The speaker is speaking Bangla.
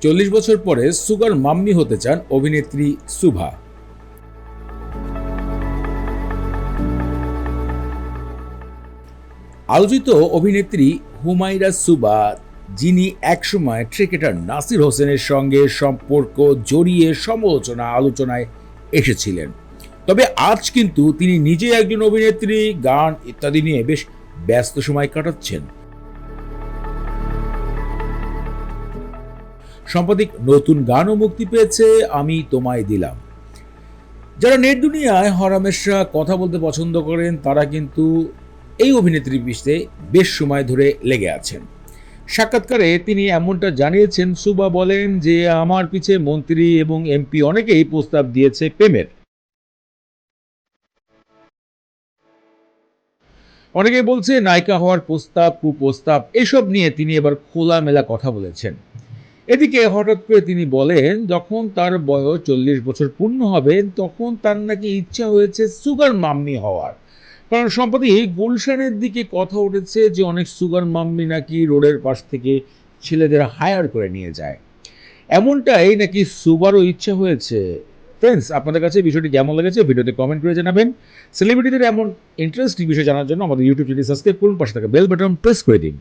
40 বছর পরে সুগার মাম্মি হতে চান অভিনেত্রী শুভা। আলোচিত অভিনেত্রী হুমায়রা শুভা, যিনি একসময় ক্রিকেটার নাসির হোসেনের সঙ্গে সম্পর্ক জড়িয়ে আলোচনায় এসেছিলেন, তবে আজ কিন্তু তিনি নিজেই একজন অভিনেত্রী, গান ইত্যাদি নিয়ে বেশ ব্যস্ত সময় কাটাচ্ছেন। সম্প্রতি নতুন গানও মুক্তি পেয়েছে, আমি তোমায় দিলাম। যারা নেট দুনিয়ায় হরহামেশা কথা বলতে পছন্দ করেন তারা কিন্তু এই অভিনেত্রীর পিছনে বেশ সময় ধরে লেগে আছেন। সাক্ষাৎকারে তিনি এমনটা জানিয়েছেন। শুভা বলেন যে, আমার পিছে মন্ত্রী এবং এমপি অনেকেই প্রস্তাব দিয়েছে প্রেমের। অনেকে বলছে নায়িকা হওয়ার প্রস্তাব, কুপ্রস্তাব এসব নিয়ে তিনি এবার খোলামেলা কথা বলেছেন। এদিকে হঠাৎ করে তিনি বলেন, যখন তার বয়স 40 বছর পূর্ণ হবে তখন তার নাকি ইচ্ছা হয়েছে সুগার মাম্মি হওয়ার। কারণ সম্প্রতি গুলশানের দিকে কথা উঠেছে যে অনেক সুগার মাম্মি নাকি রোডের পাশ থেকে ছেলেদের হায়ার করে নিয়ে যায়। এমনটাই নাকি সুবারও ইচ্ছা হয়েছে। ফ্রেন্ডস, আপনাদের কাছে বিষয়টি কেমন লেগেছে ভিডিওতে কমেন্ট করে জানাবেন। সেলিব্রিটিদের এমন ইন্টারেস্টিং বিষয় জানার জন্য আমাদের ইউটিউব চ্যানেল সাবস্ক্রাইব করুন, পাশে থাকা বেল বাটন প্রেস করে দিন।